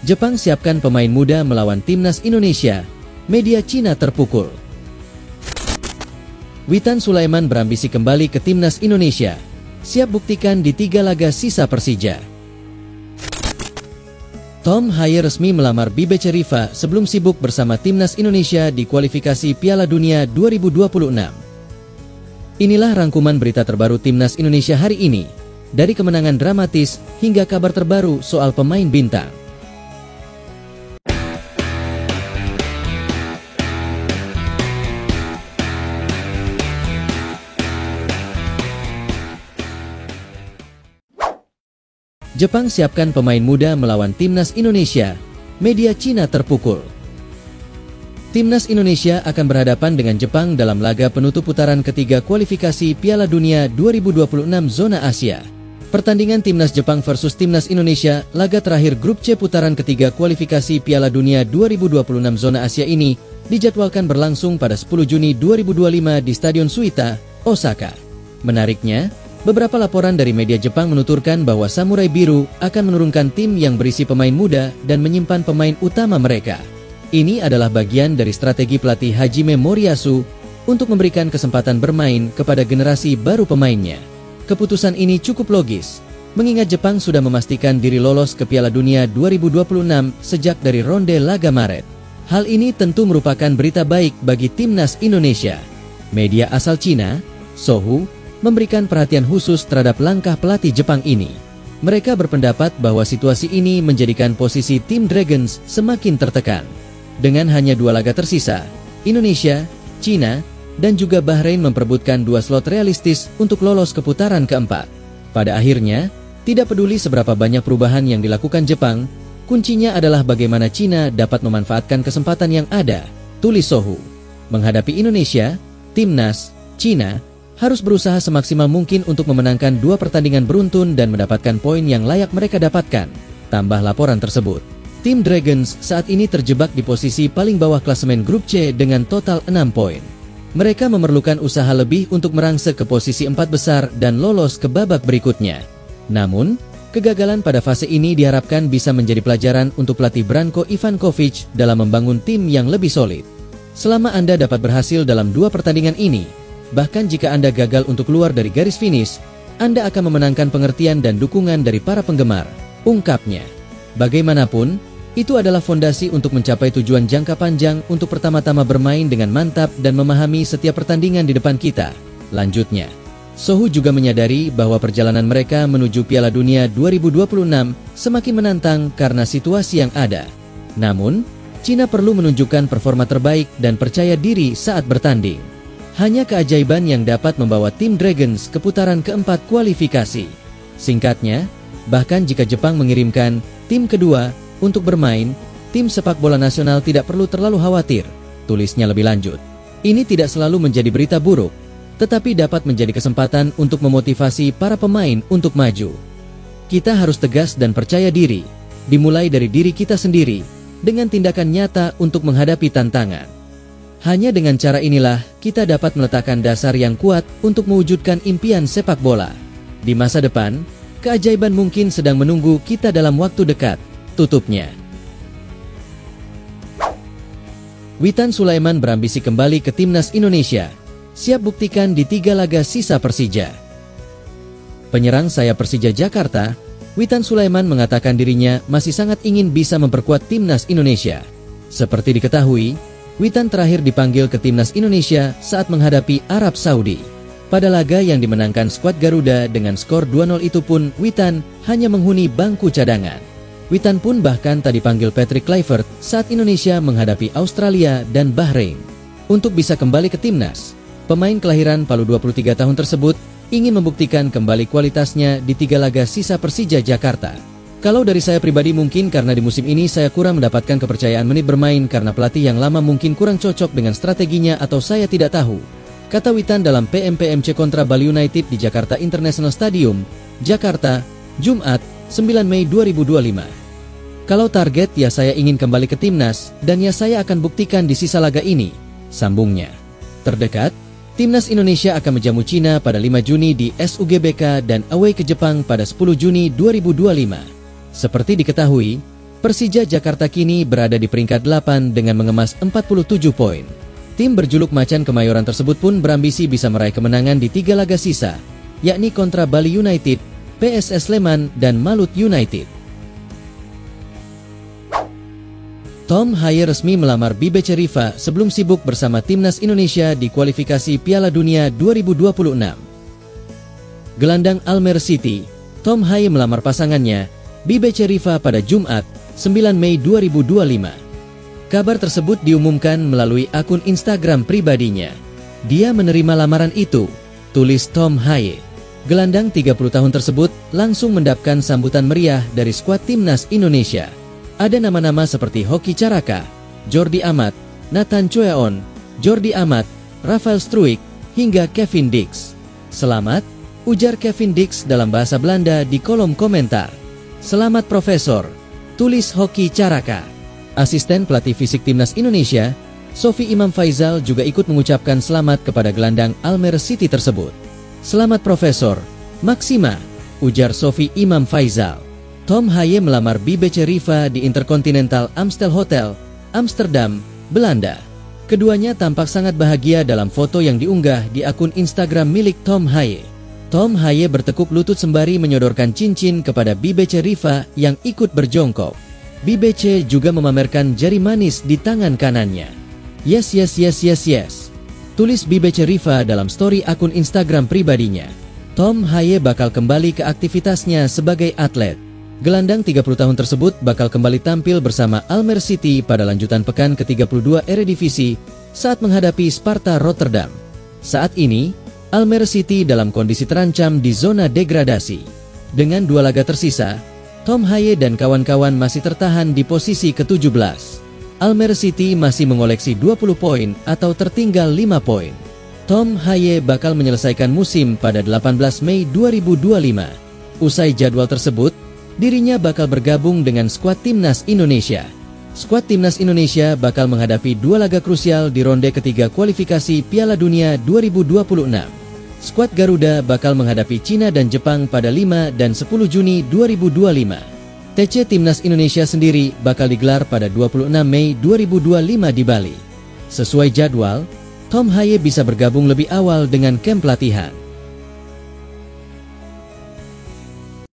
Jepang siapkan pemain muda melawan timnas Indonesia, media Cina terpukul. Witan Sulaiman berambisi kembali ke timnas Indonesia, siap buktikan di 3 laga sisa Persija. Tom Haye resmi melamar Bibe Cherifa sebelum sibuk bersama timnas Indonesia di kualifikasi Piala Dunia 2026. Inilah rangkuman berita terbaru timnas Indonesia hari ini, dari kemenangan dramatis hingga kabar terbaru soal pemain bintang. Jepang siapkan pemain muda melawan timnas Indonesia, media Cina terpukul. Timnas Indonesia akan berhadapan dengan Jepang dalam laga penutup putaran ketiga kualifikasi Piala Dunia 2026 zona Asia. Pertandingan timnas Jepang versus timnas Indonesia, laga terakhir grup C putaran ketiga kualifikasi Piala Dunia 2026 zona Asia ini dijadwalkan berlangsung pada 10 Juni 2025 di Stadion Suita, Osaka. Menariknya, beberapa laporan dari media Jepang menuturkan bahwa Samurai Biru akan menurunkan tim yang berisi pemain muda dan menyimpan pemain utama mereka. Ini adalah bagian dari strategi pelatih Hajime Moriyasu untuk memberikan kesempatan bermain kepada generasi baru pemainnya. Keputusan ini cukup logis, mengingat Jepang sudah memastikan diri lolos ke Piala Dunia 2026 sejak dari ronde laga Maret. Hal ini tentu merupakan berita baik bagi timnas Indonesia. Media asal Cina, Sohu, memberikan perhatian khusus terhadap langkah pelatih Jepang ini. Mereka berpendapat bahwa situasi ini menjadikan posisi tim Dragons semakin tertekan. Dengan hanya 2 laga tersisa, Indonesia, Cina, dan juga Bahrain memperebutkan 2 slot realistis untuk lolos ke putaran keempat. Pada akhirnya, tidak peduli seberapa banyak perubahan yang dilakukan Jepang, kuncinya adalah bagaimana Cina dapat memanfaatkan kesempatan yang ada, tulis Sohu. Menghadapi Indonesia, timnas Cina harus berusaha semaksimal mungkin untuk memenangkan 2 pertandingan beruntun dan mendapatkan poin yang layak mereka dapatkan, tambah laporan tersebut. Tim Dragons saat ini terjebak di posisi paling bawah klasemen grup C dengan total 6 poin. Mereka memerlukan usaha lebih untuk merangsek ke posisi 4 besar dan lolos ke babak berikutnya. Namun, kegagalan pada fase ini diharapkan bisa menjadi pelajaran untuk pelatih Branko Ivankovic dalam membangun tim yang lebih solid. Selama Anda dapat berhasil dalam 2 pertandingan ini, bahkan jika Anda gagal untuk keluar dari garis finish, Anda akan memenangkan pengertian dan dukungan dari para penggemar, ungkapnya. Bagaimanapun, itu adalah fondasi untuk mencapai tujuan jangka panjang untuk pertama-tama bermain dengan mantap dan memahami setiap pertandingan di depan kita, lanjutnya. Sohu juga menyadari bahwa perjalanan mereka menuju Piala Dunia 2026 semakin menantang karena situasi yang ada. Namun, Cina perlu menunjukkan performa terbaik dan percaya diri saat bertanding. Hanya keajaiban yang dapat membawa tim Dragons ke putaran keempat kualifikasi. Singkatnya, bahkan jika Jepang mengirimkan tim kedua untuk bermain, tim sepak bola nasional tidak perlu terlalu khawatir, tulisnya lebih lanjut. Ini tidak selalu menjadi berita buruk, tetapi dapat menjadi kesempatan untuk memotivasi para pemain untuk maju. Kita harus tegas dan percaya diri, dimulai dari diri kita sendiri, dengan tindakan nyata untuk menghadapi tantangan. Hanya dengan cara inilah kita dapat meletakkan dasar yang kuat untuk mewujudkan impian sepak bola. Di masa depan, keajaiban mungkin sedang menunggu kita dalam waktu dekat, tutupnya. Witan Sulaiman berambisi kembali ke timnas Indonesia, siap buktikan di 3 laga sisa Persija. Penyerang sayap Persija Jakarta, Witan Sulaiman mengatakan dirinya masih sangat ingin bisa memperkuat timnas Indonesia. Seperti diketahui, Witan terakhir dipanggil ke timnas Indonesia saat menghadapi Arab Saudi. Pada laga yang dimenangkan skuad Garuda dengan skor 2-0 itu pun Witan hanya menghuni bangku cadangan. Witan pun bahkan tak dipanggil Patrick Kluivert saat Indonesia menghadapi Australia dan Bahrain. Untuk bisa kembali ke timnas, pemain kelahiran Palu 23 tahun tersebut ingin membuktikan kembali kualitasnya di 3 laga sisa Persija Jakarta. Kalau dari saya pribadi mungkin karena di musim ini saya kurang mendapatkan kepercayaan menit bermain karena pelatih yang lama mungkin kurang cocok dengan strateginya atau saya tidak tahu, kata Witan dalam PMPMC kontra Bali United di Jakarta International Stadium, Jakarta, Jumat, 9 Mei 2025. Kalau target ya saya ingin kembali ke timnas dan ya saya akan buktikan di sisa laga ini, sambungnya. Terdekat, timnas Indonesia akan menjamu Cina pada 5 Juni di SUGBK dan away ke Jepang pada 10 Juni 2025. Seperti diketahui, Persija Jakarta kini berada di peringkat 8 dengan mengemas 47 poin. Tim berjuluk Macan Kemayoran tersebut pun berambisi bisa meraih kemenangan di 3 laga sisa, yakni kontra Bali United, PSS Sleman, dan Malut United. Tom Haye resmi melamar BBC Riva sebelum sibuk bersama Timnas Indonesia di kualifikasi Piala Dunia 2026. Gelandang Almere City, Tom Haye melamar pasangannya, BBC Riva pada Jumat, 9 Mei 2025. Kabar tersebut diumumkan melalui akun Instagram pribadinya. Dia menerima lamaran itu, tulis Tom Haye. Gelandang 30 tahun tersebut langsung mendapatkan sambutan meriah dari skuad Timnas Indonesia. Ada nama-nama seperti Hoki Caraka, Jordi Amat, Nathan Choeon, Jordi Amat, Rafael Struijk, hingga Kevin Dix. Selamat, ujar Kevin Dix dalam bahasa Belanda di kolom komentar. Selamat Profesor, tulis Hoki Caraka. Asisten pelatih fisik Timnas Indonesia, Sofi Imam Faizal juga ikut mengucapkan selamat kepada gelandang Almere City tersebut. Selamat Profesor, Maksima, ujar Sofi Imam Faizal. Tom Haye melamar BBC Riva di Intercontinental Amstel Hotel, Amsterdam, Belanda. Keduanya tampak sangat bahagia dalam foto yang diunggah di akun Instagram milik Tom Haye. Tom Haye bertekuk lutut sembari menyodorkan cincin kepada BBC Riva yang ikut berjongkok. BBC juga memamerkan jari manis di tangan kanannya. Yes, yes, yes, yes, yes, tulis BBC Riva dalam story akun Instagram pribadinya. Tom Haye bakal kembali ke aktivitasnya sebagai atlet. Gelandang 30 tahun tersebut bakal kembali tampil bersama Almere City pada lanjutan pekan ke-32 Eredivisie saat menghadapi Sparta Rotterdam. Saat ini, Almere City dalam kondisi terancam di zona degradasi. Dengan 2 laga tersisa, Tom Haye dan kawan-kawan masih tertahan di posisi ke-17. Almere City masih mengoleksi 20 poin atau tertinggal 5 poin. Tom Haye bakal menyelesaikan musim pada 18 Mei 2025. Usai jadwal tersebut, dirinya bakal bergabung dengan skuad Timnas Indonesia. Skuad Timnas Indonesia bakal menghadapi 2 laga krusial di ronde ketiga kualifikasi Piala Dunia 2026. Skuad Garuda bakal menghadapi Cina dan Jepang pada 5 dan 10 Juni 2025. TC Timnas Indonesia sendiri bakal digelar pada 26 Mei 2025 di Bali. Sesuai jadwal, Tom Haye bisa bergabung lebih awal dengan kamp latihan.